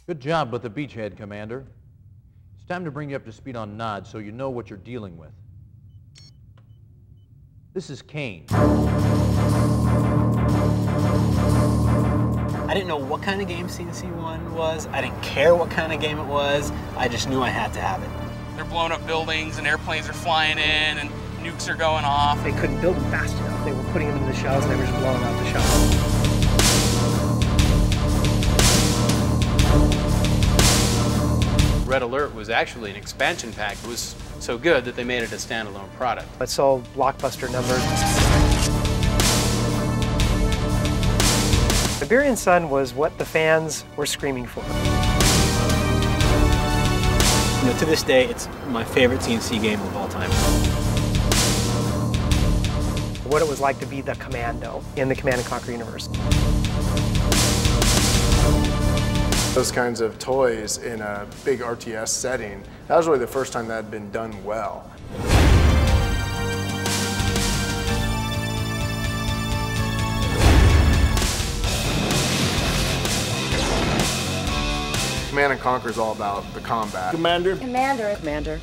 Good job with the beachhead, Commander. It's time to bring you up to speed on nods so you know what you're dealing with. This is Kane. I didn't know what kind of game CNC1 was. I didn't care what kind of game it was. I just knew I had to have it. They're blowing up buildings and airplanes are flying in and nukes are going off. They couldn't build them fast enough. They were putting them into the shells and they were just blowing out the shells. Red Alert was actually an expansion pack. It was so good that they made it a standalone product. It sold blockbuster numbers. Siberian Sun was what the fans were screaming for. You know, to this day, it's my favorite CNC game of all time. What it was like to be the commando in the Command & Conquer universe. Those kinds of toys in a big RTS setting, that was really the first time that had been done well. Command & Conquer is all about the combat. Commander. Commander. Commander.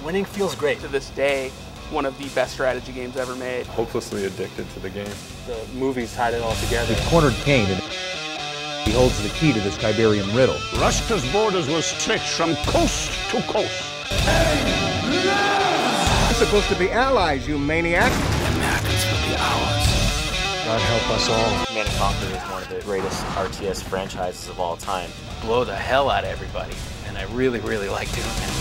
Winning feels great. To this day, one of the best strategy games ever made. Hopelessly addicted to the game. The movies tied it all together. We've cornered Kane, and he holds the key to the Siberian riddle. Russia's borders were stretched from coast to coast. We're supposed to be allies, you maniac. The Americans will be ours. God help us all. Command & Conquer is one of the greatest RTS franchises of all time. Blow the hell out of everybody, and I really, really like doing it.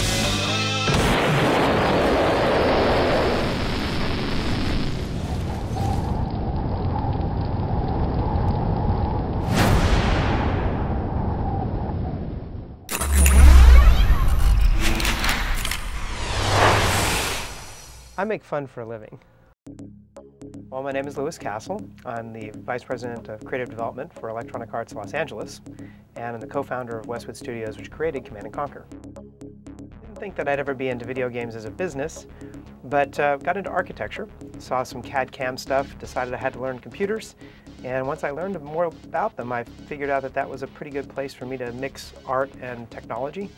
I make fun for a living. Well, my name is Louis Castle. I'm the Vice President of Creative Development for Electronic Arts Los Angeles, and I'm the co-founder of Westwood Studios, which created Command & Conquer. I didn't think that I'd ever be into video games as a business, but got into architecture, saw some CAD/CAM stuff, decided I had to learn computers, and once I learned more about them, I figured out that that was a pretty good place for me to mix art and technology.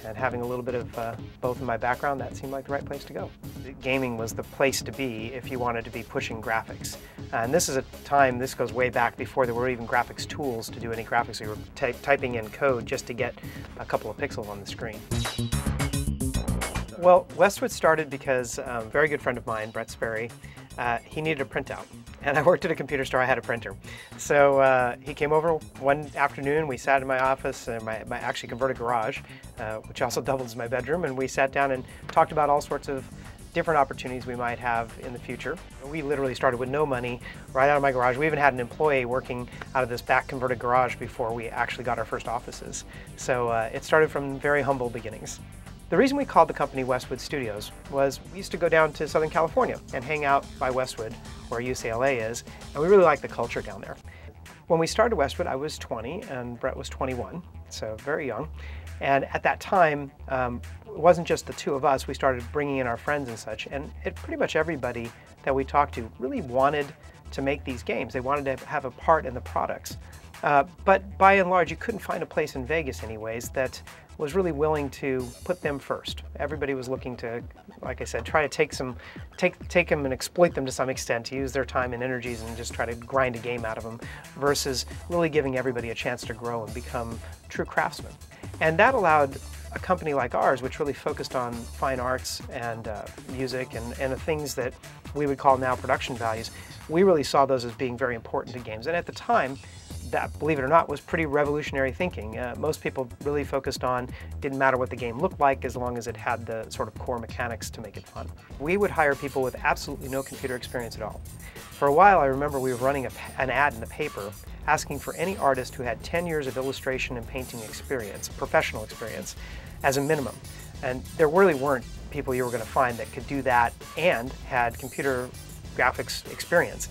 And having a little bit of both in my background, that seemed like the right place to go. Gaming was the place to be if you wanted to be pushing graphics. And this is a time, this goes way back before there were even graphics tools to do any graphics. You were typing in code just to get a couple of pixels on the screen. Well, Westwood started because a very good friend of mine, Brett Sperry, he needed a printout. And I worked at a computer store, I had a printer. So he came over one afternoon, we sat in my office, my actually converted garage, which also doubled as my bedroom, and we sat down and talked about all sorts of different opportunities we might have in the future. We literally started with no money, right out of my garage. We even had an employee working out of this back converted garage before we actually got our first offices. So it started from very humble beginnings. The reason we called the company Westwood Studios was we used to go down to Southern California and hang out by Westwood, where UCLA is, and we really liked the culture down there. When we started Westwood, I was 20 and Brett was 21, so very young. And at that time, it wasn't just the two of us, we started bringing in our friends and such, and pretty much everybody that we talked to really wanted to make these games. They wanted to have a part in the products. But by and large, you couldn't find a place in Vegas anyways that was really willing to put them first. Everybody was looking to, like I said, try to take them and exploit them to some extent, to use their time and energies and just try to grind a game out of them, versus really giving everybody a chance to grow and become true craftsmen. And that allowed a company like ours, which really focused on fine arts and music and the things that we would call now production values, we really saw those as being very important to games. And at the time, that, believe it or not, was pretty revolutionary thinking. Most people really focused on, didn't matter what the game looked like as long as it had the sort of core mechanics to make it fun. We would hire people with absolutely no computer experience at all. For a while, I remember we were running an ad in the paper asking for any artist who had 10 years of illustration and painting experience, professional experience, as a minimum. And there really weren't people you were going to find that could do that and had computer graphics experience.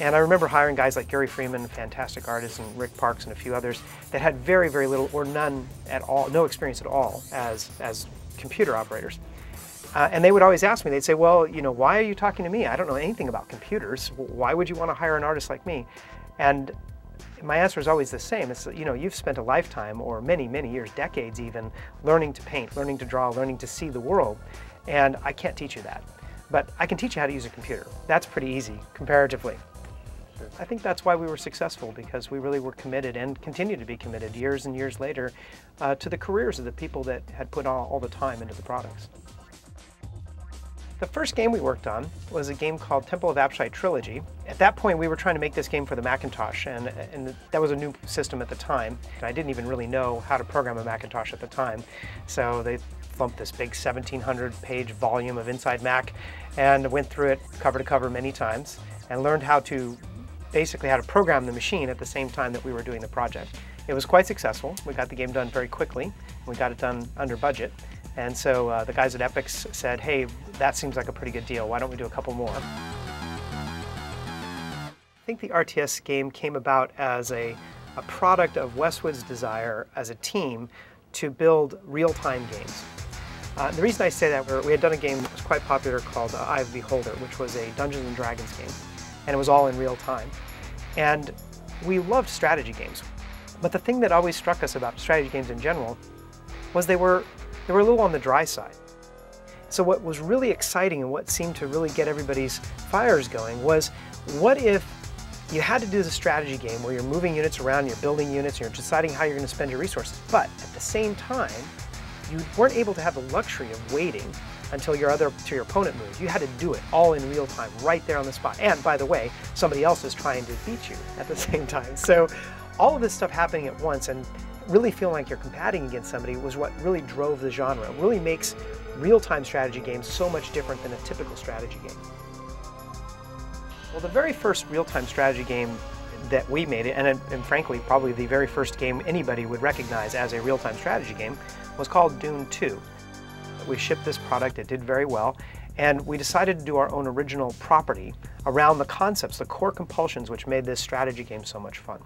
And I remember hiring guys like Gary Freeman, fantastic artist, and Rick Parks and a few others that had very, very little or none at all, no experience at all as computer operators. And they would always ask me, they'd say, well, you know, why are you talking to me? I don't know anything about computers. Why would you want to hire an artist like me? And My answer is always the same. It's, you know, you've spent a lifetime, or many, many years, decades even, learning to paint, learning to draw, learning to see the world, and I can't teach you that. But I can teach you how to use a computer. That's pretty easy, comparatively. I think that's why we were successful, because we really were committed and continue to be committed years and years later to the careers of the people that had put all the time into the products. The first game we worked on was a game called Temple of Apshai Trilogy. At that point, we were trying to make this game for the Macintosh, and that was a new system at the time. And I didn't even really know how to program a Macintosh at the time. So they thumped this big 1,700-page volume of Inside Mac and went through it cover to cover many times and learned how to program the machine at the same time that we were doing the project. It was quite successful. We got the game done very quickly. We got it done under budget. And so the guys at Epix said, hey, that seems like a pretty good deal. Why don't we do a couple more? I think the RTS game came about as a product of Westwood's desire as a team to build real-time games. The reason I say that, we had done a game that was quite popular called Eye of the Beholder, which was a Dungeons and Dragons game, and it was all in real time. And we loved strategy games. But the thing that always struck us about strategy games in general was they were a little on the dry side. So what was really exciting and what seemed to really get everybody's fires going was, what if you had to do the strategy game where you're moving units around, you're building units, you're deciding how you're going to spend your resources, but at the same time, you weren't able to have the luxury of waiting until your opponent moved. You had to do it all in real time, right there on the spot. And by the way, somebody else is trying to beat you at the same time. So all of this stuff happening at once and really feeling like you're combating against somebody was what really drove the genre. It really makes real-time strategy games so much different than a typical strategy game. Well, the very first real-time strategy game that we made, and frankly probably the very first game anybody would recognize as a real-time strategy game, was called Dune 2. We shipped this product, it did very well, and we decided to do our own original property around the concepts, the core compulsions which made this strategy game so much fun.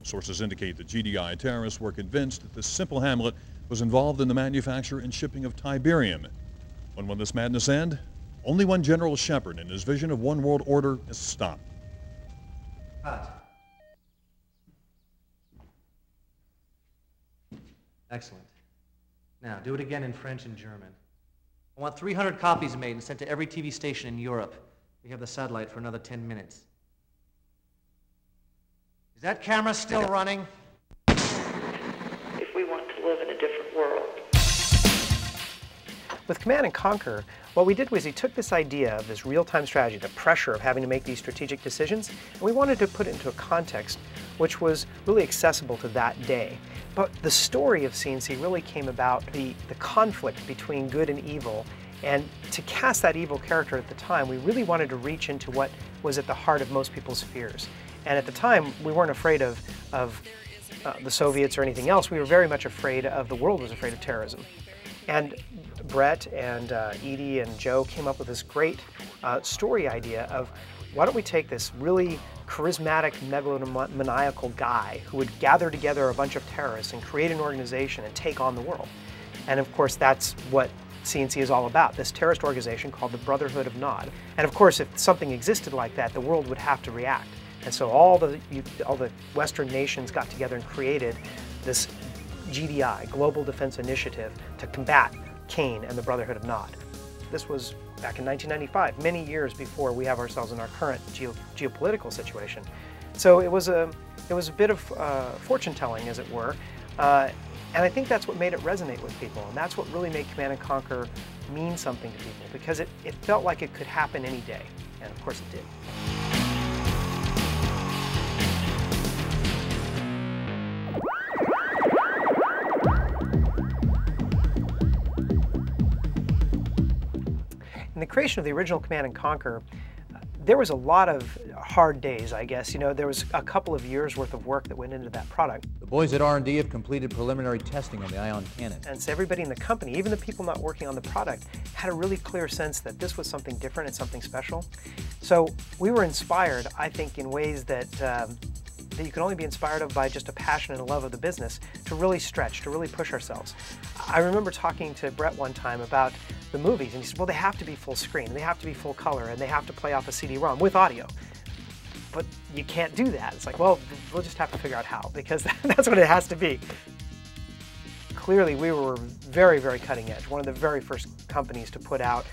Sources indicate that GDI terrorists were convinced that this simple hamlet was involved in the manufacture and shipping of Tiberium. When will this madness end? Only when General Shepard and his vision of one world order is stopped. Cut. Excellent. Now, do it again in French and German. I want 300 copies made and sent to every TV station in Europe. We have the satellite for another 10 minutes. Is that camera still running? If we want to live in a different world. With Command & Conquer, what we did was we took this idea of this real-time strategy, the pressure of having to make these strategic decisions, and we wanted to put it into a context which was really accessible to that day. But the story of CNC really came about the conflict between good and evil, and to cast that evil character at the time, we really wanted to reach into what was at the heart of most people's fears. And at the time, we weren't afraid of the Soviets or anything else. We were very much afraid of, the world was afraid of terrorism. And Brett and Edie and Joe came up with this great story idea of, why don't we take this really charismatic, megalomaniacal guy who would gather together a bunch of terrorists and create an organization and take on the world. And of course, that's what CNC is all about, this terrorist organization called the Brotherhood of Nod. And of course, if something existed like that, the world would have to react. And so all the Western nations got together and created this GDI, Global Defense Initiative, to combat Cain and the Brotherhood of Nod. This was back in 1995, many years before we have ourselves in our current geopolitical situation. So it was a bit of fortune telling, as it were, and I think that's what made it resonate with people, and that's what really made Command & Conquer mean something to people, because it felt like it could happen any day, and of course it did. In the creation of the original Command & Conquer, there was a lot of hard days, I guess. You know, there was a couple of years worth of work that went into that product. The boys at R&D have completed preliminary testing on the ion cannon. And so everybody in the company, even the people not working on the product, had a really clear sense that this was something different and something special. So we were inspired, I think, in ways that that you can only be inspired of by just a passion and a love of the business, to really stretch, to really push ourselves. I remember talking to Brett one time about the movies, and he said, well, they have to be full screen, and they have to be full color, and they have to play off a CD-ROM with audio. but you can't do that. It's like, well, we'll just have to figure out how, because that's what it has to be. Clearly, we were very, very cutting edge. One of the very first companies to put out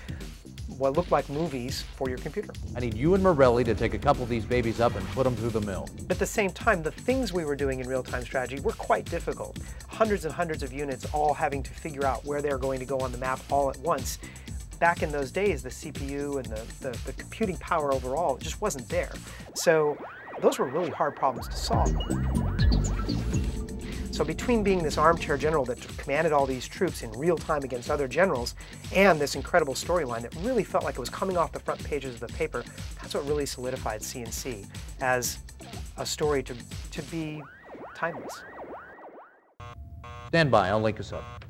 what looked like movies for your computer. I need you and Morelli to take a couple of these babies up and put them through the mill. But at the same time, the things we were doing in real-time strategy were quite difficult. Hundreds and hundreds of units all having to figure out where they're going to go on the map all at once. Back in those days, the CPU and the computing power overall just wasn't there. So those were really hard problems to solve. So between being this armchair general that commanded all these troops in real time against other generals and this incredible storyline that really felt like it was coming off the front pages of the paper, that's what really solidified C&C as a story to be timeless. Stand by, I'll link us up.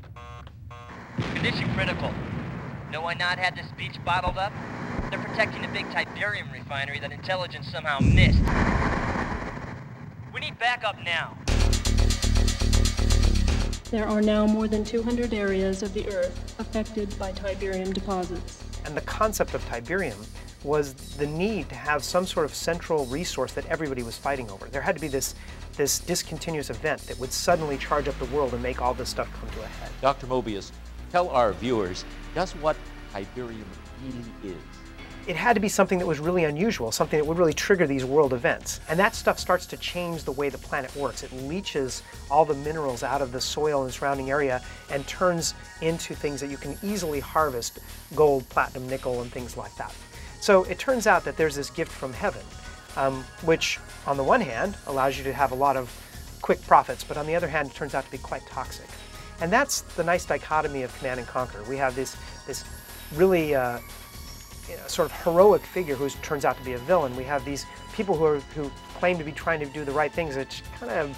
Condition critical. Know why Nod had this beach bottled up? They're protecting a big Tiberium refinery that intelligence somehow missed. We need backup now. There are now more than 200 areas of the Earth affected by Tiberium deposits. And the concept of Tiberium was the need to have some sort of central resource that everybody was fighting over. There had to be this discontinuous event that would suddenly charge up the world and make all this stuff come to a head. Dr. Mobius, tell our viewers just what Tiberium really is. It had to be something that was really unusual, something that would really trigger these world events. And that stuff starts to change the way the planet works. It leaches all the minerals out of the soil and surrounding area and turns into things that you can easily harvest: gold, platinum, nickel, and things like that. So it turns out that there's this gift from heaven, which on the one hand allows you to have a lot of quick profits, but on the other hand it turns out to be quite toxic. And that's the nice dichotomy of Command and Conquer. We have this really sort of heroic figure who turns out to be a villain. We have these people who claim to be trying to do the right things, which kind of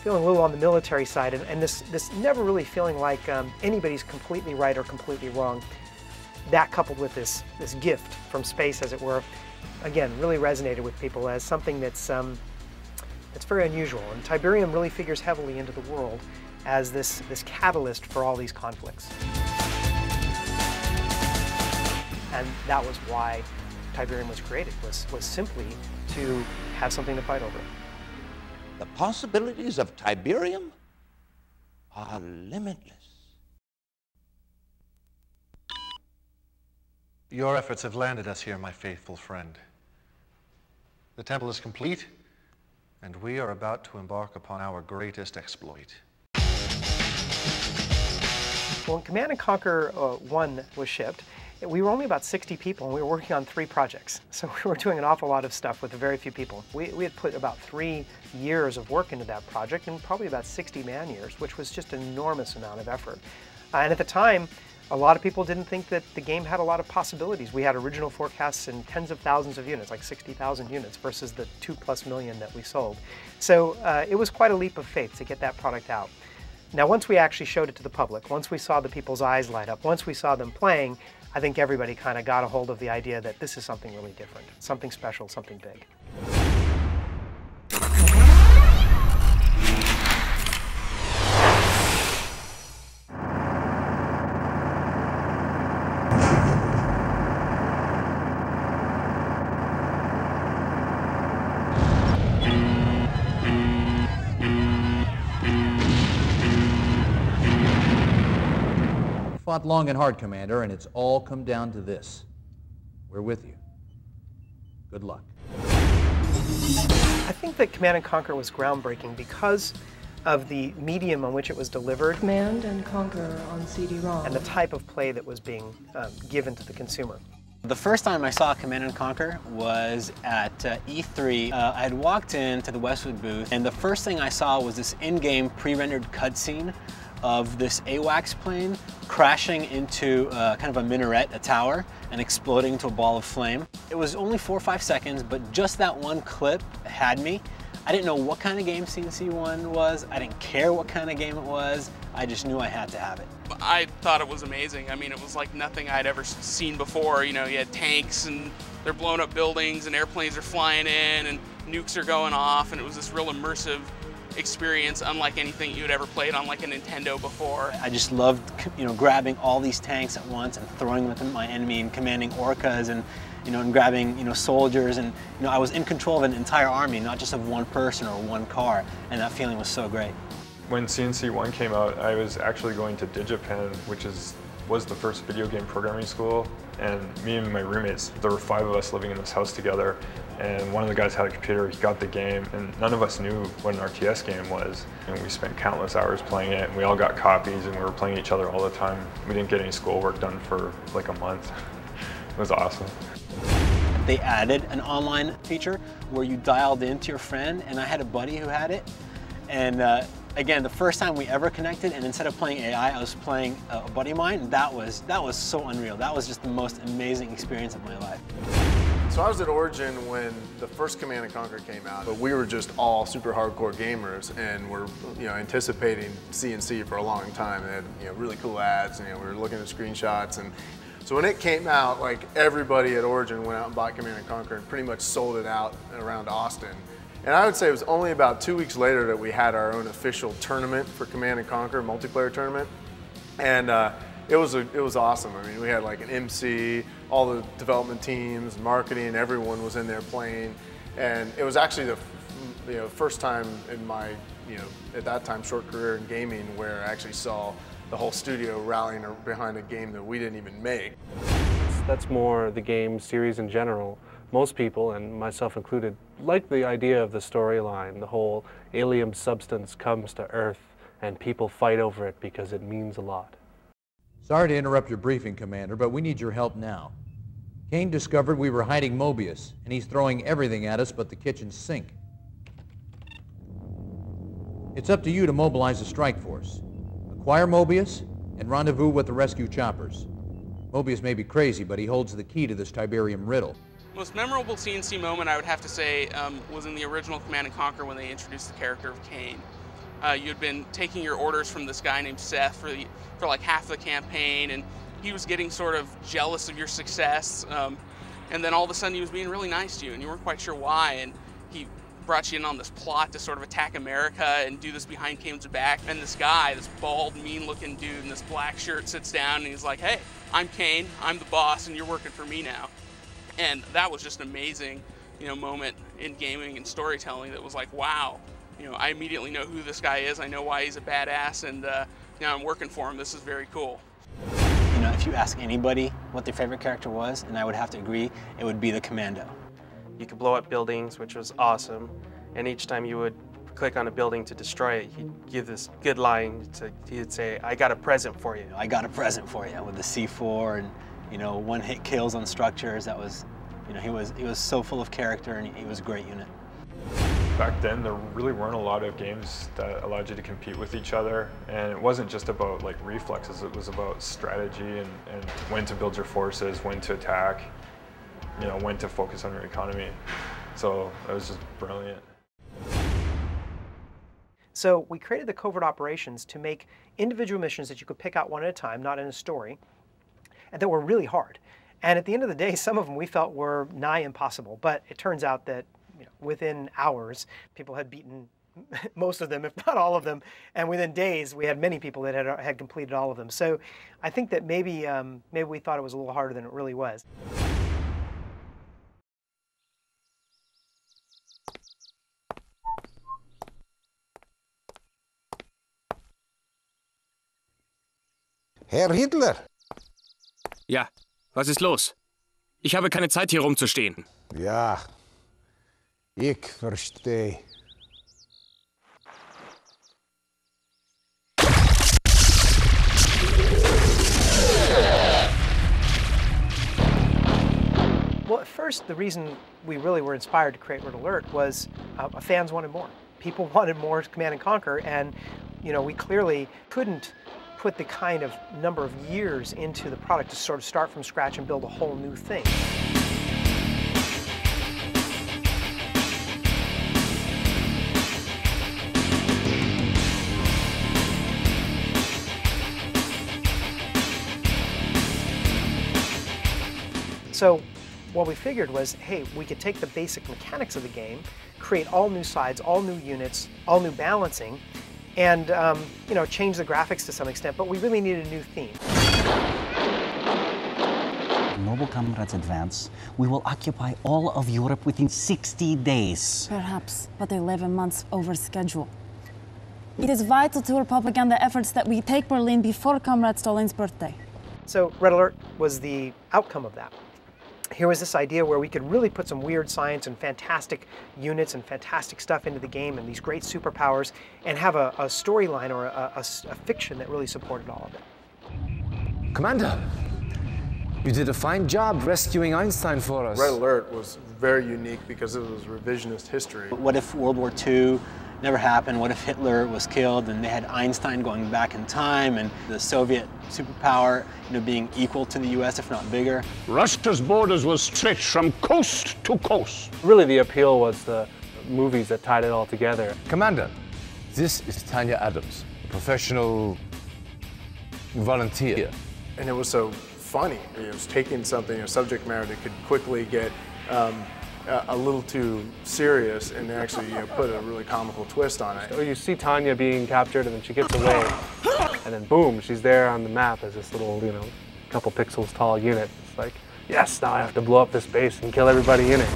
feeling a little on the military side, and this never really feeling like anybody's completely right or completely wrong. That coupled with this gift from space, as it were, again, really resonated with people as something that's very unusual. And Tiberium really figures heavily into the world as this catalyst for all these conflicts. And that was why Tiberium was created, was simply to have something to fight over. The possibilities of Tiberium are limitless. Your efforts have landed us here, my faithful friend. The temple is complete, and we are about to embark upon our greatest exploit. When Command & Conquer 1 was shipped, we were only about 60 people, and we were working on 3 projects. So we were doing an awful lot of stuff with very few people. We had put about 3 years of work into that project, and probably about 60 man-years, which was just an enormous amount of effort. And at the time, a lot of people didn't think that the game had a lot of possibilities. We had original forecasts in tens of thousands of units, like 60,000 units, versus the 2+ million that we sold. So it was quite a leap of faith to get that product out. Now, once we actually showed it to the public, once we saw the people's eyes light up, once we saw them playing, I think everybody kind of got a hold of the idea that this is something really different, something special, something big. Fought long and hard, Commander, and it's all come down to this. We're with you. Good luck. I think that Command & Conquer was groundbreaking because of the medium on which it was delivered. Command & Conquer on CD-ROM. And the type of play that was being given to the consumer. The first time I saw Command & Conquer was at E3. I had walked into the Westwood booth, and the first thing I saw was this in-game pre-rendered cutscene of this AWACS plane crashing into kind of a minaret, a tower, and exploding into a ball of flame. It was only 4 or 5 seconds, but just that one clip had me. I didn't know what kind of game C&C1 was. I didn't care what kind of game it was. I just knew I had to have it. I thought it was amazing. I mean, it was like nothing I'd ever seen before. You know, you had tanks and they're blowing up buildings and airplanes are flying in and nukes are going off, and it was this real immersive experience unlike anything you'd ever played on like a Nintendo before. I just loved, grabbing all these tanks at once and throwing them at my enemy and commanding orcas, and and grabbing, soldiers, and, I was in control of an entire army, not just of one person or one car, and that feeling was so great. When CNC 1 came out, I was actually going to Digipen, which was the first video game programming school, and me and my roommates, there were 5 of us living in this house together, and one of the guys had a computer, he got the game, and none of us knew what an RTS game was. And we spent countless hours playing it, and we all got copies, and we were playing each other all the time. We didn't get any schoolwork done for like a month. It was awesome. They added an online feature where you dialed into your friend, and I had a buddy who had it, and again, the first time we ever connected, and instead of playing AI, I was playing a buddy of mine. That was so unreal. That was just the most amazing experience of my life. So I was at Origin when the first Command & Conquer came out, but we were just all super hardcore gamers, and we're anticipating CNC for a long time. They had really cool ads, and we were looking at screenshots, and so when it came out, like everybody at Origin went out and bought Command & Conquer and pretty much sold it out around Austin. And I would say it was only about 2 weeks later that we had our own official tournament for Command & Conquer, multiplayer tournament. And it was awesome. I mean, we had like an MC, all the development teams, marketing, everyone was in there playing. And it was actually the first time in my, at that time, short career in gaming where I actually saw the whole studio rallying behind a game that we didn't even make. That's more the game series in general. Most people, and myself included, like the idea of the storyline. The whole alien substance comes to Earth and people fight over it because it means a lot. Sorry to interrupt your briefing, Commander, but we need your help now. Kane discovered we were hiding Mobius, and he's throwing everything at us but the kitchen sink. It's up to you to mobilize a strike force. Acquire Mobius and rendezvous with the rescue choppers. Mobius may be crazy, but he holds the key to this Tiberium riddle. Most memorable CNC moment, I would have to say, was in the original Command & Conquer when they introduced the character of Kane. You had been taking your orders from this guy named Seth for like half the campaign, and he was getting sort of jealous of your success, and then all of a sudden he was being really nice to you, and you weren't quite sure why, and he brought you in on this plot to sort of attack America and do this behind Kane's back, and this guy, this bald, mean-looking dude in this black shirt sits down, and he's like, hey, I'm Kane, I'm the boss, and you're working for me now. And that was just an amazing, moment in gaming and storytelling that was like, wow, I immediately know who this guy is. I know why he's a badass, and now I'm working for him. This is very cool. If you ask anybody what their favorite character was, and I would have to agree, it would be the Commando. You could blow up buildings, which was awesome, and each time you would click on a building to destroy it, he'd give this good line. He'd say, I got a present for you. I got a present for you, with the C4 and one-hit kills on structures. That was, he was so full of character, and he was a great unit. Back then, there really weren't a lot of games that allowed you to compete with each other, and it wasn't just about like reflexes. It was about strategy and when to build your forces, when to attack, when to focus on your economy. So it was just brilliant. So we created the covert operations to make individual missions that you could pick out one at a time, not in a story, and that were really hard. And at the end of the day, some of them we felt were nigh impossible, but it turns out that within hours, people had beaten most of them, if not all of them, and within days, we had many people that had completed all of them. So I think that maybe we thought it was a little harder than it really was. Herr Hitler! Ja, was ist los? Ich habe keine Zeit, hier rumzustehen. Ja, ich verstehe. Well, at first, the reason we really were inspired to create Red Alert was fans wanted more. People wanted more Command & Conquer, and we clearly couldn't put the kind of number of years into the product to sort of start from scratch and build a whole new thing. So what we figured was, hey, we could take the basic mechanics of the game, create all new sides, all new units, all new balancing, and change the graphics to some extent, but we really needed a new theme. Noble Comrades advance, we will occupy all of Europe within 60 days. Perhaps, but 11 months over schedule. It is vital to our propaganda efforts that we take Berlin before Comrade Stalin's birthday. So Red Alert was the outcome of that. Here was this idea where we could really put some weird science and fantastic units and fantastic stuff into the game and these great superpowers and have a storyline or a fiction that really supported all of it. Commander, you did a fine job rescuing Einstein for us. Red Alert was very unique because it was revisionist history. What if World War II never happened? What if Hitler was killed and they had Einstein going back in time and the Soviet superpower, being equal to the US, if not bigger? Russia's borders were stretched from coast to coast. Really, the appeal was the movies that tied it all together. Commander, this is Tanya Adams, a professional volunteer. And it was so funny. It was taking something, a subject matter that could quickly get a little too serious and actually put a really comical twist on it. So you see Tanya being captured and then she gets away and then boom, she's there on the map as this little, couple pixels tall unit. It's like, yes, now I have to blow up this base and kill everybody in it.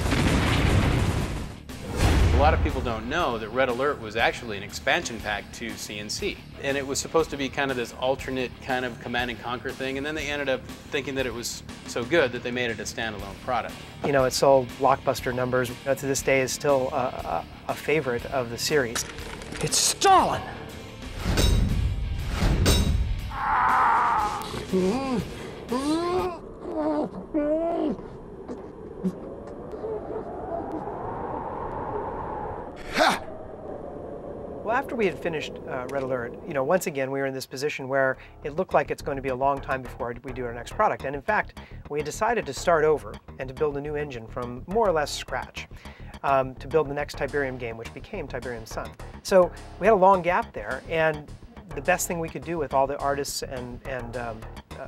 A lot of people don't know that Red Alert was actually an expansion pack to CNC. And it was supposed to be kind of this alternate kind of Command and Conquer thing, and then they ended up thinking that it was so good that they made it a standalone product. It sold blockbuster numbers. To this day is still a favorite of the series. It's Stalin! Well, after we had finished Red Alert, once again, we were in this position where it looked like it's going to be a long time before we do our next product. And in fact, we had decided to start over and to build a new engine from more or less scratch to build the next Tiberium game, which became Tiberium Sun. So we had a long gap there, and the best thing we could do with all the artists and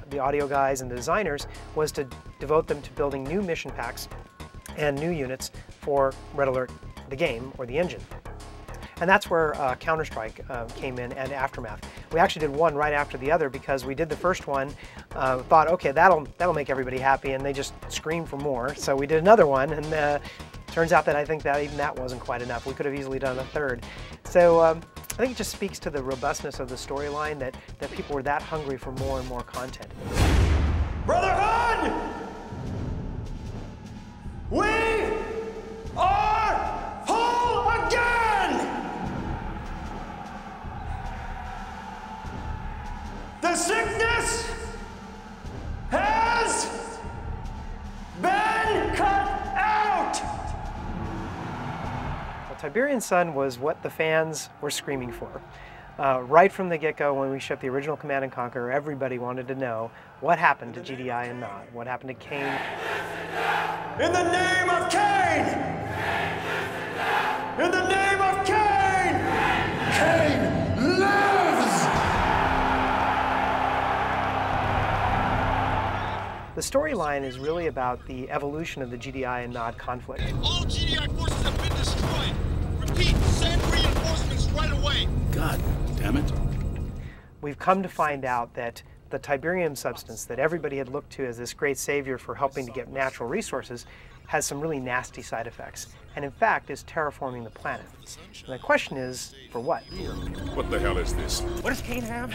the audio guys and the designers was to devote them to building new mission packs and new units for Red Alert, the game, or the engine. And that's where Counter-Strike came in, and Aftermath. We actually did one right after the other because we did the first one, thought, okay, that'll make everybody happy, and they just screamed for more. So we did another one, and turns out that I think that even that wasn't quite enough. We could have easily done a third. So I think it just speaks to the robustness of the storyline that people were that hungry for more and more content. Brotherhood! We are whole again! The sickness has been cut out! Well, Tiberium Sun was what the fans were screaming for. Right from the get-go, when we shipped the original Command & Conquer, everybody wanted to know what happened to GDI and Nod, what happened to Kane. In the name of Kane! In the name of Kane! Kane lives! The storyline is really about the evolution of the GDI and Nod conflict. All GDI forces have been destroyed. Repeat, send reinforcements right away. God damn it. We've come to find out that the Tiberium substance that everybody had looked to as this great savior for helping to get natural resources has some really nasty side effects, and in fact is terraforming the planet. And the question is, for what? What the hell is this? What does Kane have?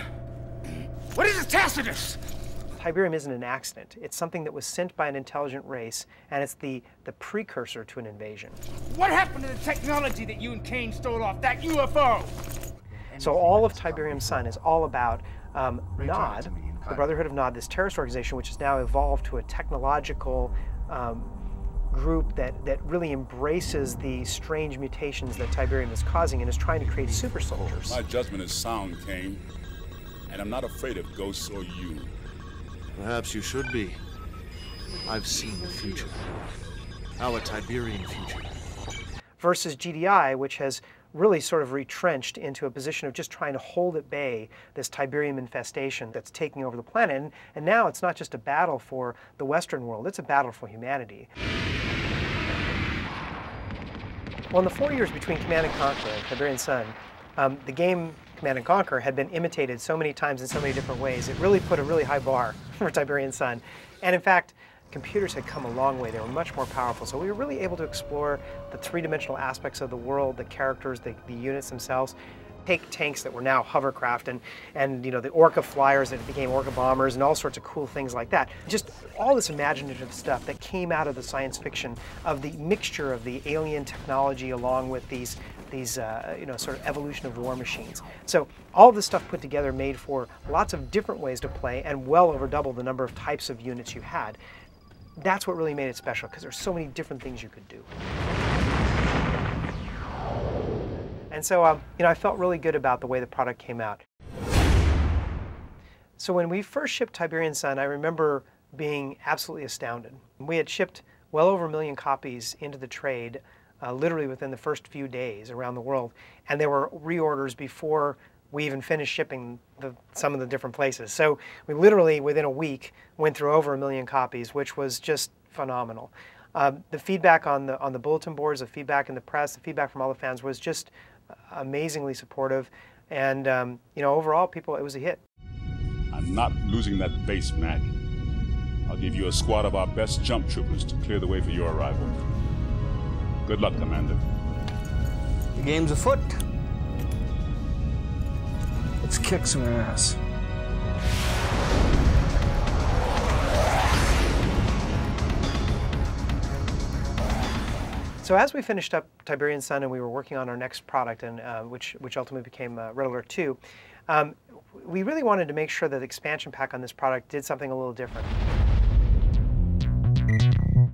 What is Tacitus? Tiberium isn't an accident. It's something that was sent by an intelligent race, and it's the precursor to an invasion. What happened to the technology that you and Kane stole off that UFO? So all of Tiberium Sun is all about Nod, the Brotherhood of Nod, this terrorist organization which has now evolved to a technological group that really embraces the strange mutations that Tiberium is causing and is trying to create super soldiers. My judgment is sound, Kane, and I'm not afraid of ghosts or you. Perhaps you should be. I've seen the future. Our Tiberian future. Versus GDI, which has really sort of retrenched into a position of just trying to hold at bay this Tiberium infestation that's taking over the planet. And now it's not just a battle for the Western world, it's a battle for humanity. Well, in the 4 years between Command & Conquer and Tiberium Sun, the game Command & Conquer had been imitated so many times in so many different ways. It really put a really high bar for Tiberium Sun. And in fact, computers had come a long way. They were much more powerful. So we were really able to explore the three-dimensional aspects of the world, the characters, the units themselves. Take tanks that were now hovercraft and you know, the Orca flyers that became Orca bombers and all sorts of cool things like that. Just all this imaginative stuff that came out of the science fiction of the mixture of the alien technology along with these you know, sort of evolution of war machines. So all this stuff put together made for lots of different ways to play and well over double the number of types of units you had. That's what really made it special, because there's so many different things you could do. And so, you know, I felt really good about the way the product came out. So when we first shipped Tiberian Sun, I remember being absolutely astounded. We had shipped well over 1 million copies into the trade, literally within the first few days around the world. And there were reorders before we even finished shipping some of the different places. So we literally, within a week, went through over 1 million copies, which was just phenomenal. The feedback on the bulletin boards, the feedback in the press, the feedback from all the fans was just amazingly supportive. And you know, overall, it was a hit. I'm not losing that base, Mac. I'll give you a squad of our best jump troopers to clear the way for your arrival. Good luck, Commander. The game's afoot. Let's kick some ass. So as we finished up Tiberian Sun and we were working on our next product, and which ultimately became Red Alert 2, we really wanted to make sure that the expansion pack on this product did something a little different.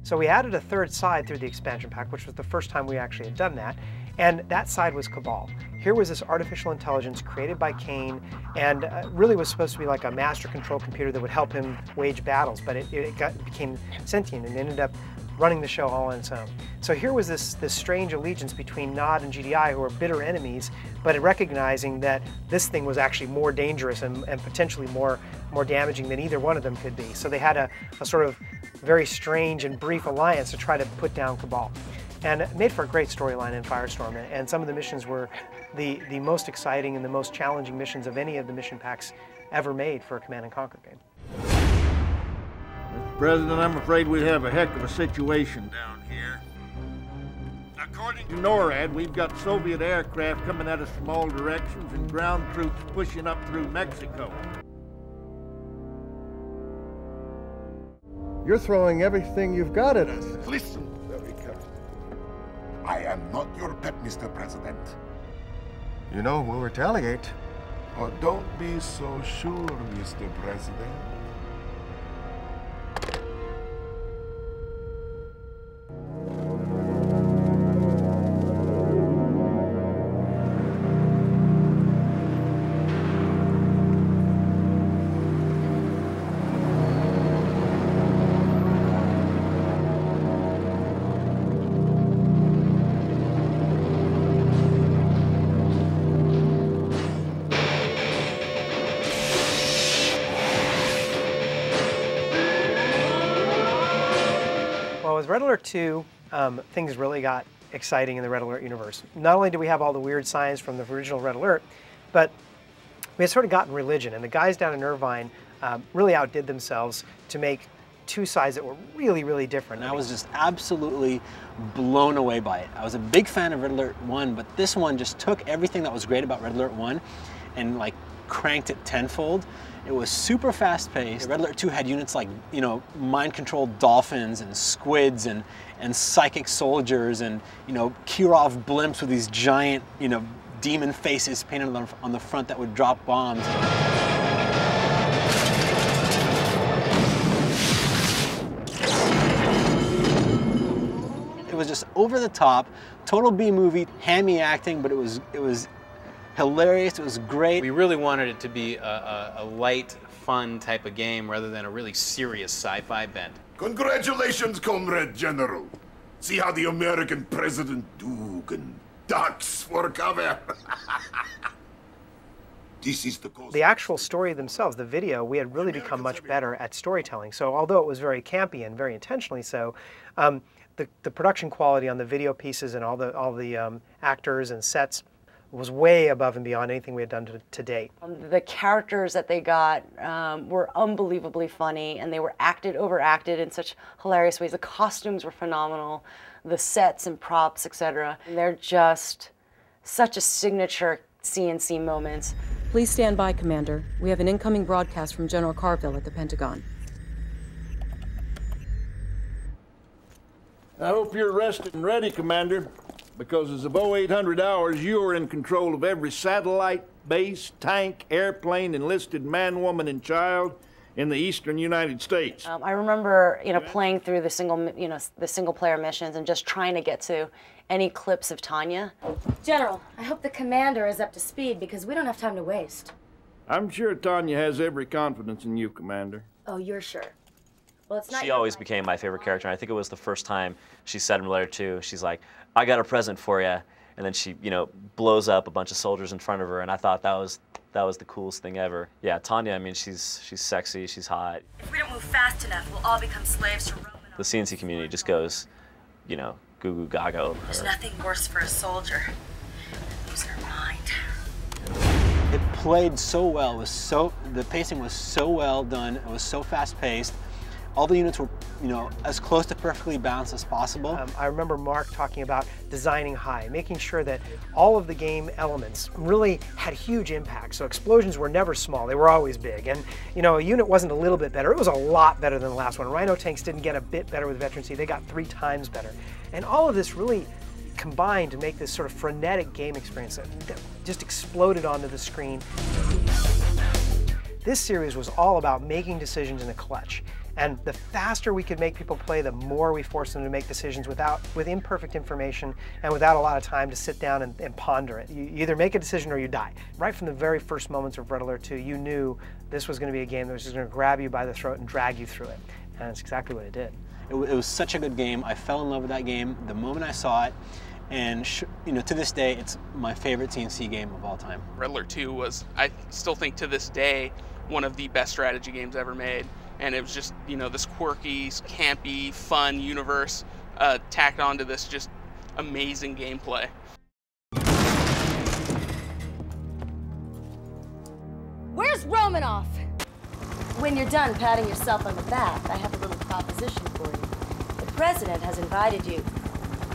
So we added a third side through the expansion pack, which was the first time we actually had done that, and that side was Cabal. Here was this artificial intelligence created by Kane, and really was supposed to be like a master control computer that would help him wage battles, but it became sentient and ended up running the show all on its own. So here was this strange allegiance between Nod and GDI, who were bitter enemies, but recognizing that this thing was actually more dangerous and potentially more damaging than either one of them could be. So they had a sort of very strange and brief alliance to try to put down Cabal. And it made for a great storyline in Firestorm, and some of the missions were the most exciting and the most challenging missions of any of the mission packs ever made for a Command & Conquer game. Mr. President, I'm afraid we have a heck of a situation down here. According to NORAD, we've got Soviet aircraft coming at us from all directions and ground troops pushing up through Mexico. You're throwing everything you've got at us. Listen very carefully. I am not your pet, Mr. President. You know, we'll retaliate. Oh, don't be so sure, Mr. President. With Red Alert 2, things really got exciting in the Red Alert universe. Not only did we have all the weird science from the original Red Alert, but we had sort of gotten religion, and the guys down in Irvine really outdid themselves to make two sides that were really, really different. And I was just absolutely blown away by it. I was a big fan of Red Alert 1, but this one just took everything that was great about Red Alert 1 and like cranked it tenfold. It was super fast-paced. Red Alert 2 had units like, you know, mind-controlled dolphins and squids and psychic soldiers and, you know, Kirov blimps with these giant, you know, demon faces painted on the front that would drop bombs. It was just over the top, total B-movie, hammy acting, but it was hilarious, it was great. We really wanted it to be a light, fun type of game rather than a really serious sci-fi bent. Congratulations, Comrade General. See how the American President ducks for cover. This is the actual story themselves, the video, we had really become much better at storytelling. So although it was very campy and very intentionally so, the production quality on the video pieces and all the actors and sets was way above and beyond anything we had done to date. The characters that they got were unbelievably funny, and they were overacted in such hilarious ways. The costumes were phenomenal, the sets and props, etc. They're just such a signature CNC moment. Please stand by, Commander. We have an incoming broadcast from General Carville at the Pentagon. I hope you're rested and ready, Commander, because as of 0800 hours, you are in control of every satellite, base, tank, airplane, enlisted man, woman, and child in the eastern United States. I remember, playing through the single-player missions and just trying to get to any clips of Tanya. General, I hope the commander is up to speed because we don't have time to waste. I'm sure Tanya has every confidence in you, Commander. Oh, you're sure? Well, it's not. She always became my favorite character, and I think it was the first time she said in letter 2, she's like, I got a present for you, and then she, blows up a bunch of soldiers in front of her, and I thought that was the coolest thing ever. Yeah, Tanya, I mean, she's sexy, she's hot. If we don't move fast enough, we'll all become slaves to Roman. The CNC community just goes, goo goo gaga over her. There's nothing worse for a soldier than losing her mind. It played so well. The pacing was so well done. It was so fast paced. All the units were, as close to perfectly balanced as possible. I remember Mark talking about designing high, making sure that all of the game elements really had huge impact. So explosions were never small, they were always big. And a unit wasn't a little bit better, it was a lot better than the last one. Rhino tanks didn't get a bit better with veterancy, they got 3 times better. And all of this really combined to make this sort of frenetic game experience that just exploded onto the screen. This series was all about making decisions in a clutch. And the faster we could make people play, the more we forced them to make decisions with imperfect information and without a lot of time to sit down and ponder it. You either make a decision or you die. Right from the very first moments of Red Alert 2, you knew this was going to be a game that was just going to grab you by the throat and drag you through it. And it's exactly what it did. It was such a good game. I fell in love with that game the moment I saw it. And to this day, it's my favorite CNC game of all time. Red Alert 2 was, I still think to this day, one of the best strategy games ever made. And it was just, this quirky, campy, fun universe tacked onto this just amazing gameplay. Where's Romanoff? When you're done patting yourself on the back, I have a little proposition for you. The president has invited you,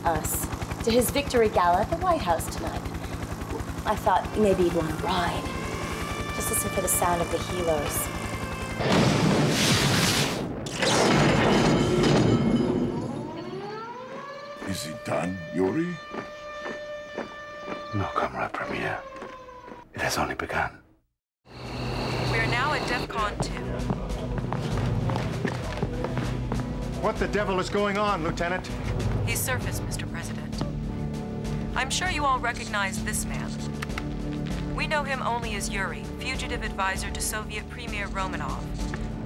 us, to his victory gala at the White House tonight. I thought maybe you'd want to ride. Just listen for the sound of the helos. Is it done, Yuri? No, Comrade Premier. It has only begun. We are now at DEFCON 2. What the devil is going on, Lieutenant? He's surfaced, Mr. President. I'm sure you all recognize this man. We know him only as Yuri, fugitive advisor to Soviet Premier Romanov.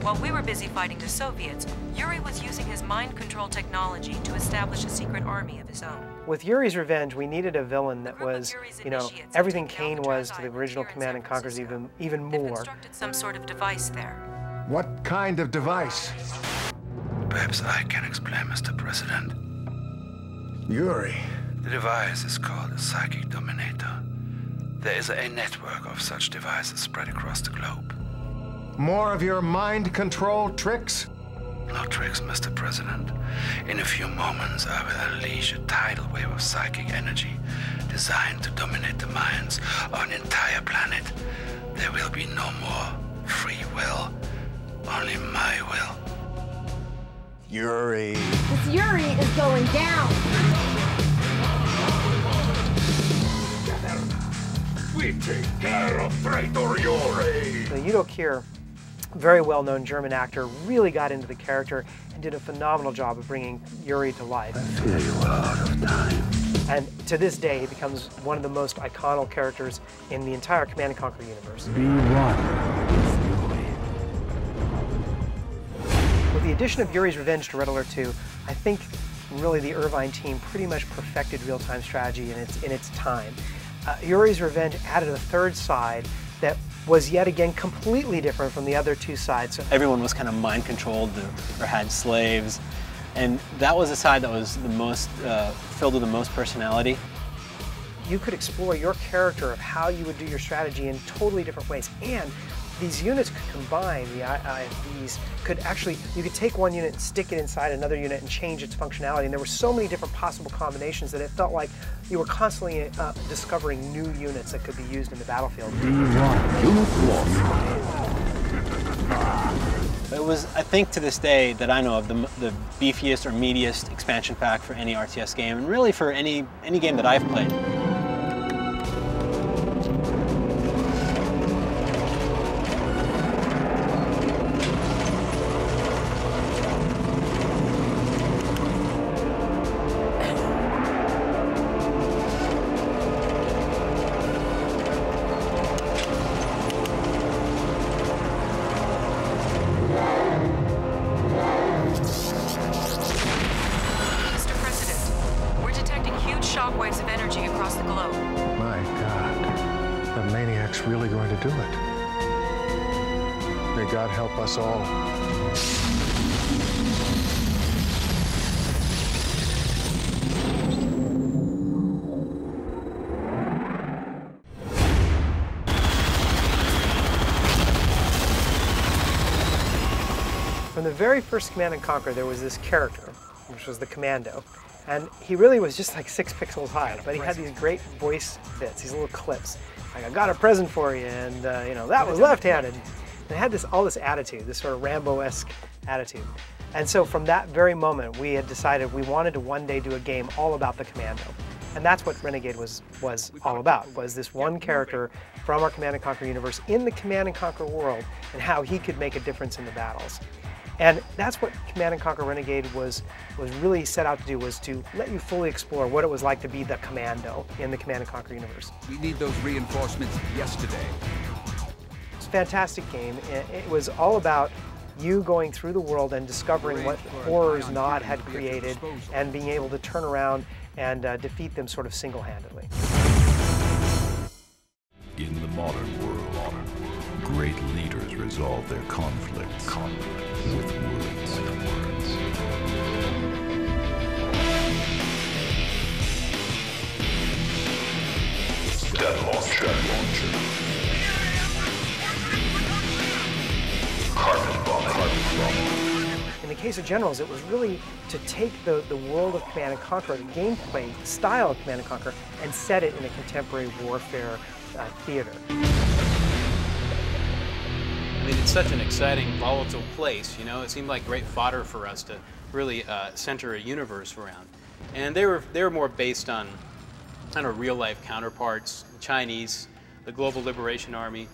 While we were busy fighting the Soviets, Yuri was using his mind control technology to establish a secret army of his own. With Yuri's Revenge, we needed a villain that was, everything Kane was to the original Command & Conquer's even more. Constructed some sort of device there. What kind of device? Perhaps I can explain, Mr. President. Yuri. The device is called a psychic dominator. There is a network of such devices spread across the globe. More of your mind control tricks? No tricks, Mr. President. In a few moments, I will unleash a tidal wave of psychic energy designed to dominate the minds of an entire planet. There will be no more free will, only my will. Yuri. This Yuri is going down. We take care of traitor Yuri. The Udo Kier, very well-known German actor, really got into the character and did a phenomenal job of bringing Yuri to life. I fear you are out of time. And to this day, he becomes one of the most iconic characters in the entire Command & Conquer universe. Be one with Yuri. With the addition of Yuri's Revenge to Red Alert 2, I think really the Irvine team pretty much perfected real-time strategy in its time. Yuri's Revenge added a third side that was yet again completely different from the other 2 sides. Everyone was kind of mind controlled or had slaves, and that was the side that was the most filled with the most personality. you could explore your character of how you would do your strategy in totally different ways. And these units could combine, the IFVs could actually, you could take one unit and stick it inside another unit and change its functionality. And there were so many different possible combinations that it felt like you were constantly discovering new units that could be used in the battlefield. It was, I think to this day that I know of, the beefiest or meatiest expansion pack for any RTS game, and really for any game that I've played. shockwaves of energy across the globe. My God, the maniac's really going to do it. May God help us all. From the very first Command & Conquer, there was this character, which was the Commando. And he really was just like 6 pixels high, but he had these great voice bits, these little clips. Like, I got a present for you, and you know, that was left-handed. And it had all this attitude, this sort of Rambo-esque attitude. And so from that very moment, we had decided we wanted to one day do a game all about the Commando. And that's what Renegade was all about, was this one character from our Command & Conquer universe in the Command & Conquer world, and how he could make a difference in the battles. And that's what Command & Conquer Renegade was really set out to do, was to let you fully explore what it was like to be the Commando in the Command & Conquer universe. We need those reinforcements yesterday. It's a fantastic game. It was all about you going through the world and discovering what horrors Nod had created and being able to turn around and defeat them sort of single-handedly. In the modern world, great leaders resolve their conflicts with words. Step launcher. Carbon bomb. In the case of Generals, it was really to take the world of Command & Conquer, the gameplay style of Command & Conquer, and set it in a contemporary warfare theater. I mean, it's such an exciting, volatile place, you know. It seemed like great fodder for us to really center a universe around. And they were more based on kind of real-life counterparts, Chinese, the Global Liberation Army,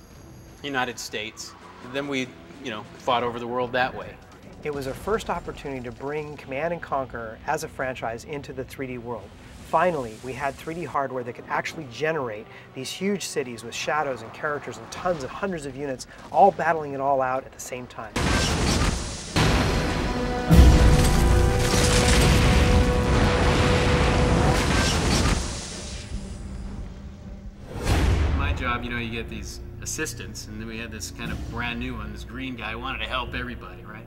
United States. And then we, you know, fought over the world that way. It was our first opportunity to bring Command & Conquer as a franchise into the 3D world. Finally, we had 3D hardware that could actually generate these huge cities with shadows and characters and tons of hundreds of units, all battling it all out at the same time. My job, you know, you get these assistants, and then we had this kind of brand new one, this green guy who wanted to help everybody, right?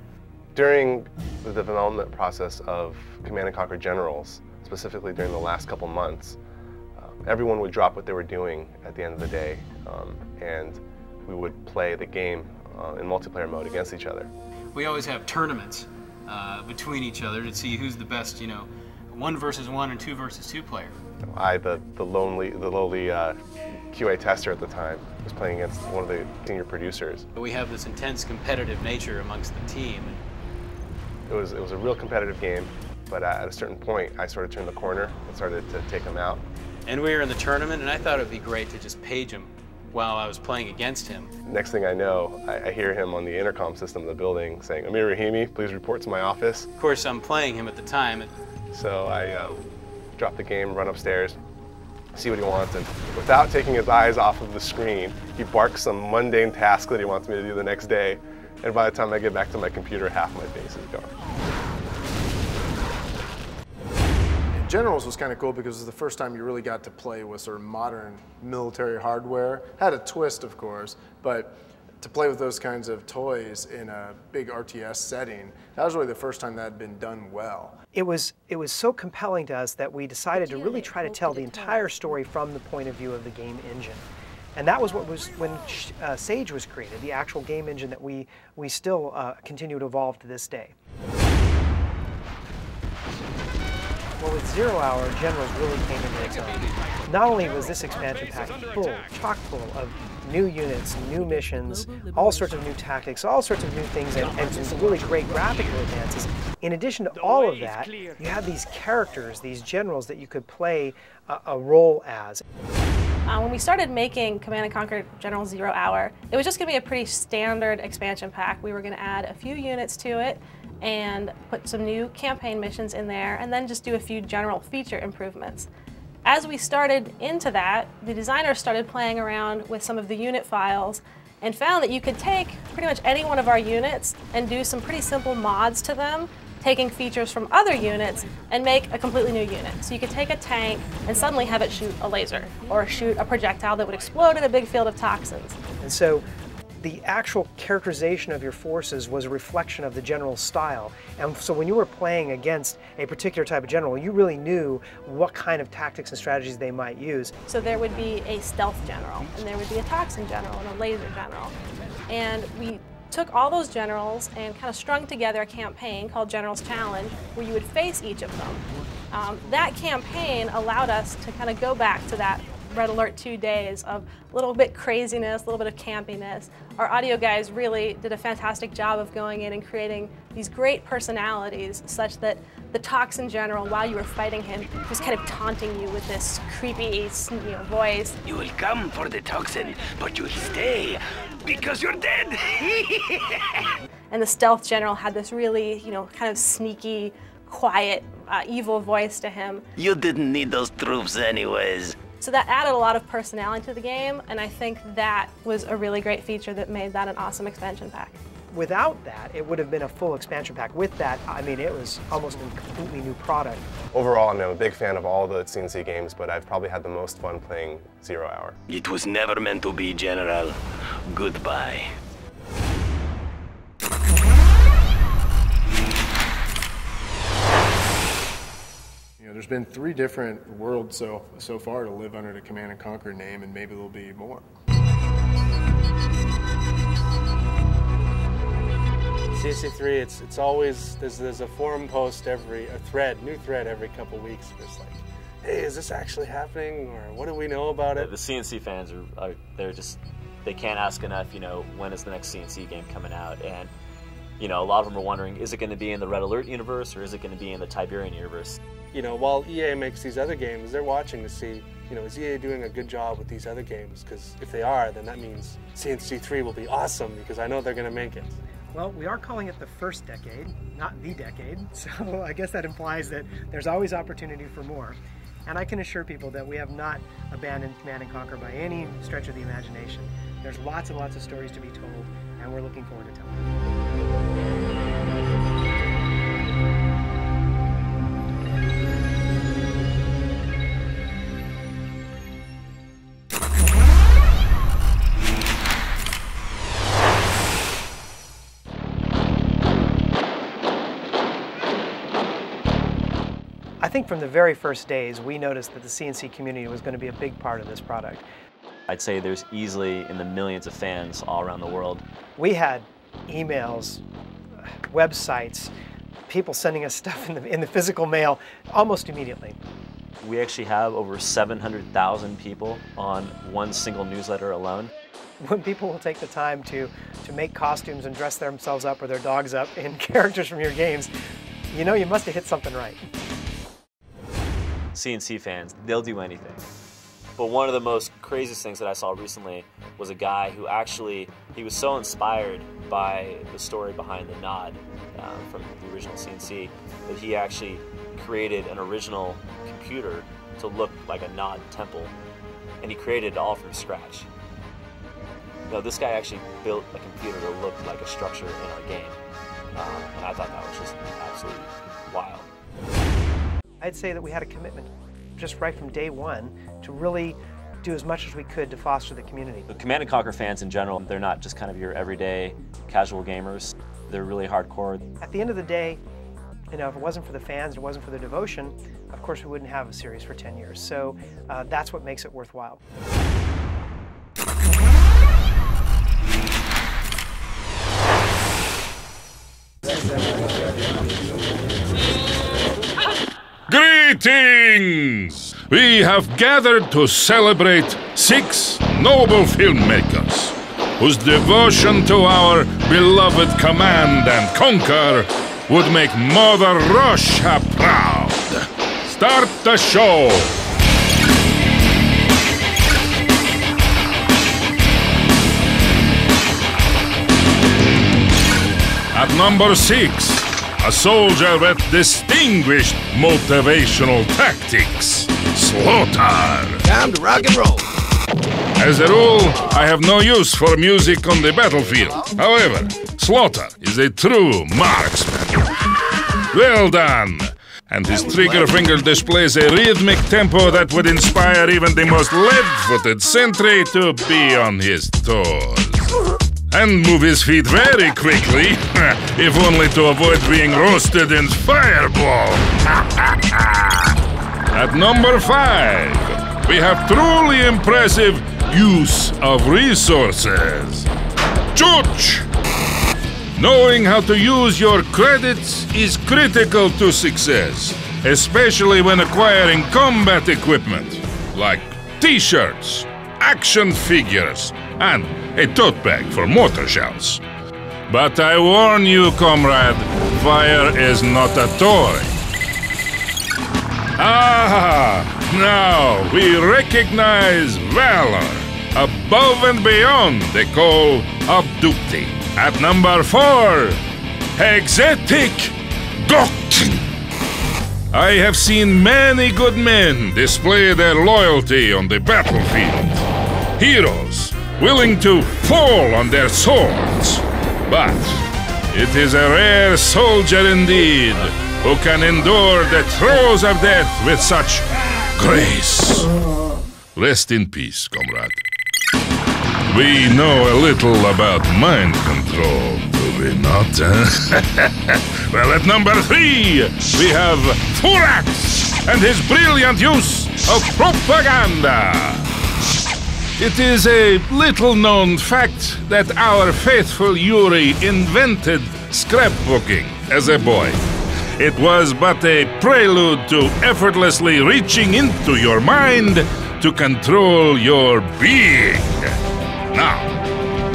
During the development process of Command & Conquer Generals, specifically during the last couple months, everyone would drop what they were doing at the end of the day, and we would play the game in multiplayer mode against each other. We always have tournaments between each other to see who's the best, you know, 1 versus 1 and 2 versus 2 player. I, the lowly QA tester at the time, was playing against one of the senior producers. We have this intense competitive nature amongst the team. It was a real competitive game. But at a certain point, I sort of turned the corner and started to take him out. And we were in the tournament, and I thought it would be great to just page him while I was playing against him. Next thing I know, I hear him on the intercom system of the building saying, "Amir Rahimi, please report to my office." Of course, I'm playing him at the time. So I drop the game, run upstairs, see what he wants, and without taking his eyes off of the screen, he barks some mundane task that he wants me to do the next day. And by the time I get back to my computer, half my face is gone. Generals was kind of cool because it was the first time you really got to play with sort of modern military hardware. Had a twist, of course, but To play with those kinds of toys in a big RTS setting, that was really the first time that had been done well. It was so compelling to us that we decided to really try to tell the entire story from the point of view of the game engine. And that was what was when Sage was created, the actual game engine that we still continue to evolve to this day. Well, with 0 Hour, Generals really came into its own. Not only was this expansion pack chock full of new units, new missions, all sorts of new tactics, all sorts of new things, and some really great graphical advances. In addition to all of that, you had these characters, these generals that you could play a role as. When we started making Command & Conquer General 0 Hour, it was just going to be a pretty standard expansion pack. We were going to add a few units to it and put some new campaign missions in there, and then just do a few general feature improvements. As we started into that, the designers started playing around with some of the unit files and found that you could take pretty much any one of our units and do some pretty simple mods to them, taking features from other units and make a completely new unit. So you could take a tank and suddenly have it shoot a laser or shoot a projectile that would explode in a big field of toxins. And so the actual characterization of your forces was a reflection of the general's style. And so when you were playing against a particular type of general, you really knew what kind of tactics and strategies they might use. So there would be a stealth general, and there would be a toxin general, and a laser general. And we took all those generals and kind of strung together a campaign called General's Challenge, where you would face each of them. That campaign allowed us to kind of go back to that Red Alert 2 days of a little bit craziness, a little bit of campiness. Our audio guys really did a fantastic job of going in and creating these great personalities such that the Toxin General, while you were fighting him, was kind of taunting you with this creepy voice. You will come for the toxin, but you'll stay because you're dead. And the Stealth General had this really, kind of sneaky, quiet, evil voice to him. You didn't need those troops anyways. So that added a lot of personality to the game, and I think that was a really great feature that made that an awesome expansion pack. Without that, it would have been a full expansion pack. With that, I mean, it was almost a completely new product. Overall, I'm a big fan of all the CNC games, but I've probably had the most fun playing 0 Hour. It was never meant to be, General. Goodbye. There's been 3 different worlds so far to live under the Command & Conquer name, and maybe there'll be more. CNC3, it's always, there's a forum post new thread every couple weeks. It's like, hey, is this actually happening, or what do we know about it? The CNC fans they can't ask enough, when is the next CNC game coming out? And, a lot of them are wondering, is it going to be in the Red Alert universe, or is it going to be in the Tiberian universe? While EA makes these other games, they're watching to see, is EA doing a good job with these other games? Because if they are, then that means CNC3 will be awesome, because I know they're going to make it. Well, we are calling it the first decade, not the decade, so I guess that implies that there's always opportunity for more. And I can assure people that we have not abandoned Command & Conquer by any stretch of the imagination. There's lots and lots of stories to be told, and we're looking forward to telling them. I think from the very first days, we noticed that the CNC community was going to be a big part of this product. I'd say there's easily in the millions of fans all around the world. We had emails, websites, people sending us stuff in the physical mail almost immediately. We actually have over 700,000 people on one single newsletter alone. When people will take the time to make costumes and dress themselves up or their dogs up in characters from your games, you must have hit something right. CNC fans, they'll do anything. But one of the most craziest things that I saw recently was a guy who he was so inspired by the story behind the Nod from the original CNC that he actually created an original computer to look like a Nod temple, and he created it all from scratch. This guy actually built a computer to look like a structure in our game, and I thought that was just absolutely wild. I'd say that we had a commitment just right from day one to really do as much as we could to foster the community. The Command & Conquer fans in general, they're not just kind of your everyday casual gamers. They're really hardcore. At the end of the day, you know, if it wasn't for the fans, it wasn't for their devotion, of course we wouldn't have a series for 10 years. So that's what makes it worthwhile. Greetings! We have gathered to celebrate 6 noble filmmakers whose devotion to our beloved Command & Conquer would make Mother Russia proud. Start the show! At number 6, a soldier with distinguished motivational tactics, Slaughter. Time to rock and roll. As a rule, I have no use for music on the battlefield. However, Slaughter is a true marksman. Well done! And his trigger finger displays a rhythmic tempo that would inspire even the most lead-footed sentry to be on his toes. And move his feet very quickly, if only to avoid being roasted in fireball. At number 5, we have truly impressive use of resources. Chooch! Knowing how to use your credits is critical to success, especially when acquiring combat equipment, like t-shirts, action figures, and a tote bag for mortar shells. But I warn you, comrade, fire is not a toy. Ah, now we recognize valor above and beyond the call of duty. At number 4, Exotic Gokten. I have seen many good men display their loyalty on the battlefield. Heroes willing to fall on their swords. But it is a rare soldier indeed who can endure the throes of death with such grace. Rest in peace, comrade. We know a little about mind control, do we not? Well, at number 3, we have Furax and his brilliant use of propaganda. It is a little-known fact that our faithful Yuri invented scrapbooking as a boy. It was but a prelude to effortlessly reaching into your mind to control your being. Now,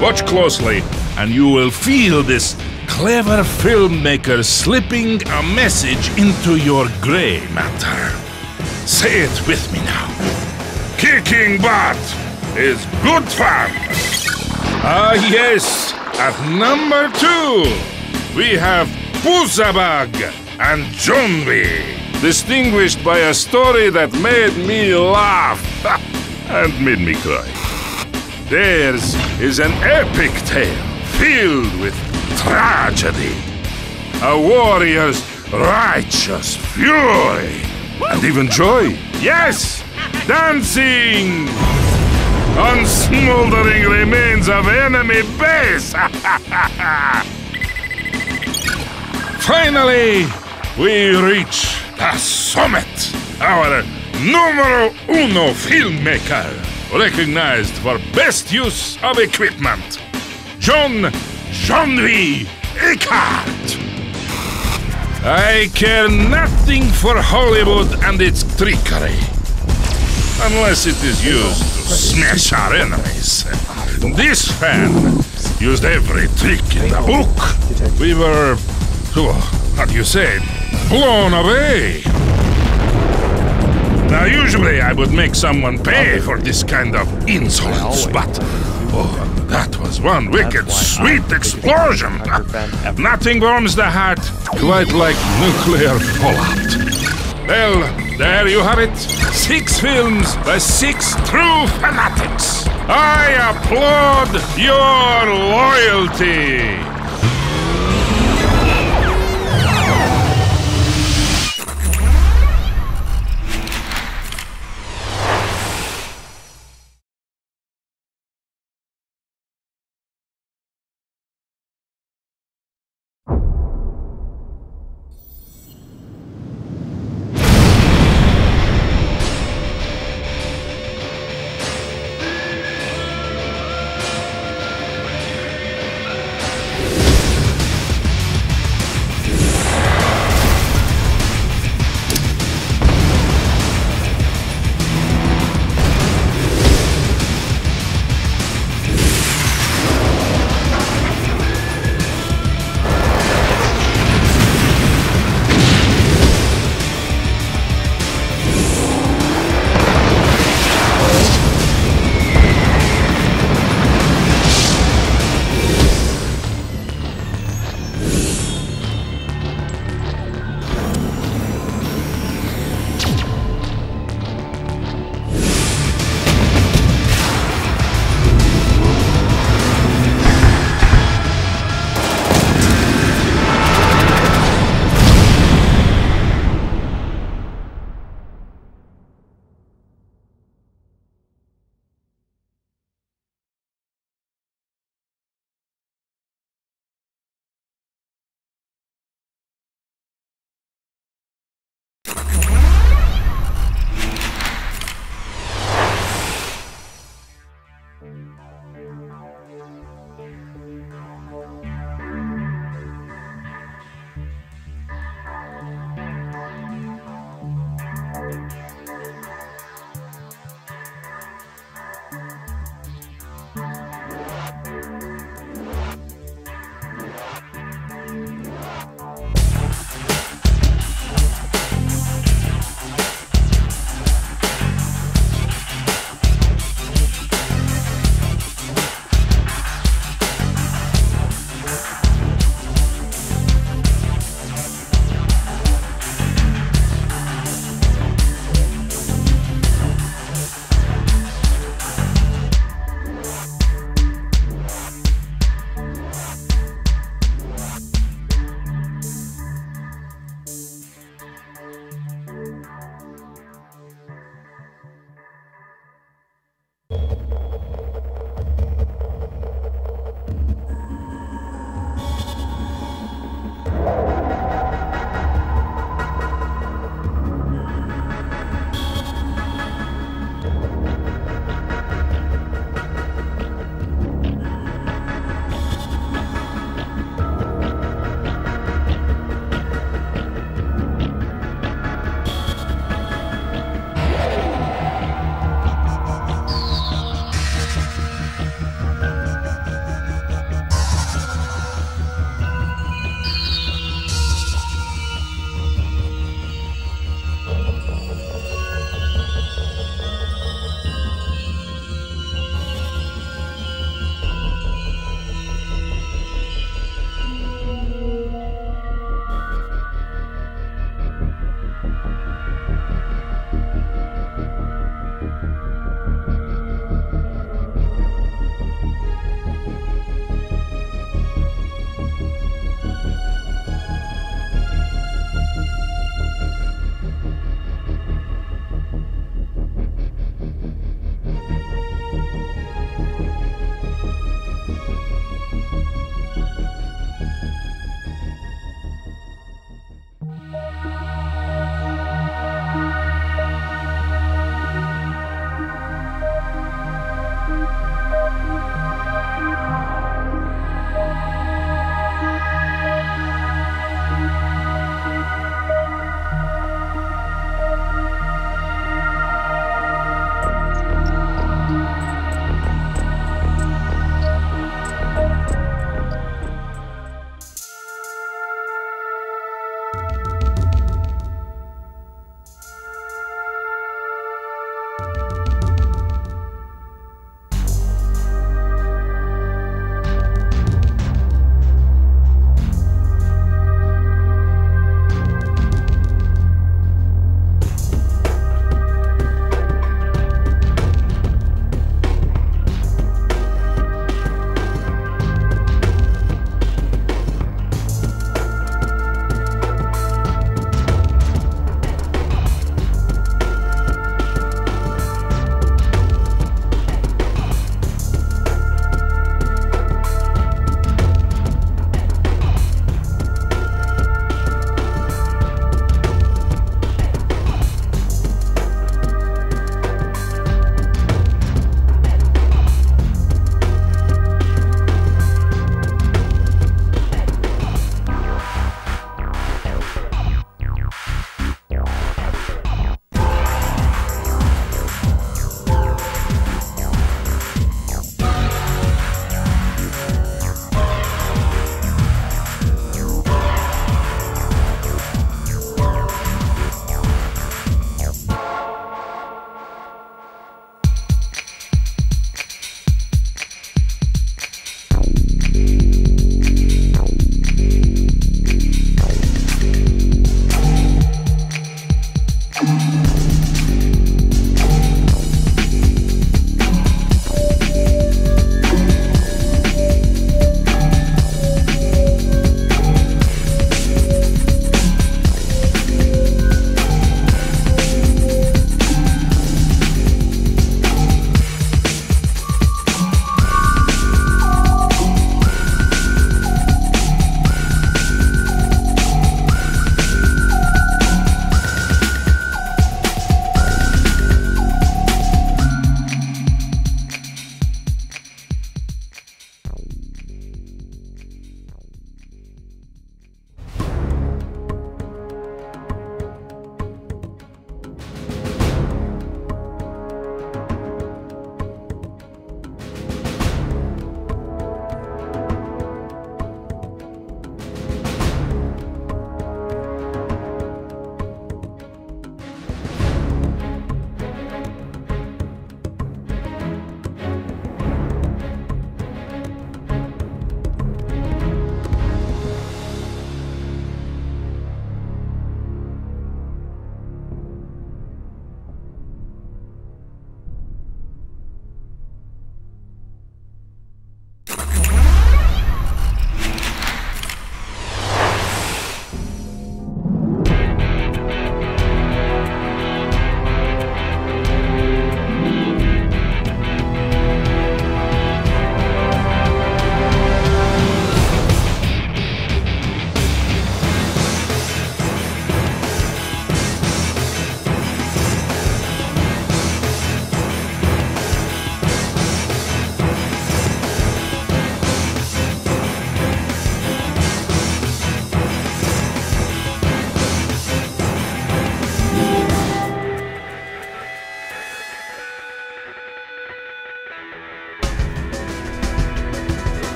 watch closely and you will feel this clever filmmaker slipping a message into your gray matter. Say it with me now. Kicking butt is good fun. Ah, yes. At number 2, we have Pusabag and Jonvi, distinguished by a story that made me laugh and made me cry. Theirs is an epic tale filled with tragedy, a warrior's righteous fury, and even joy. Yes, dancing on smoldering remains of enemy base. Finally, we reach the summit. Our numero uno filmmaker, recognized for best use of equipment, Jonvi Eckhart. I care nothing for Hollywood and its trickery, unless it is used to smash our enemies. This fan used every trick in the book. We were, how do you say, blown away. Now, usually I would make someone pay for this kind of insolence, but that was one wicked, sweet explosion. Nothing warms the heart quite like nuclear fallout. Well, there you have it. 6 films by 6 true fanatics. I applaud your loyalty.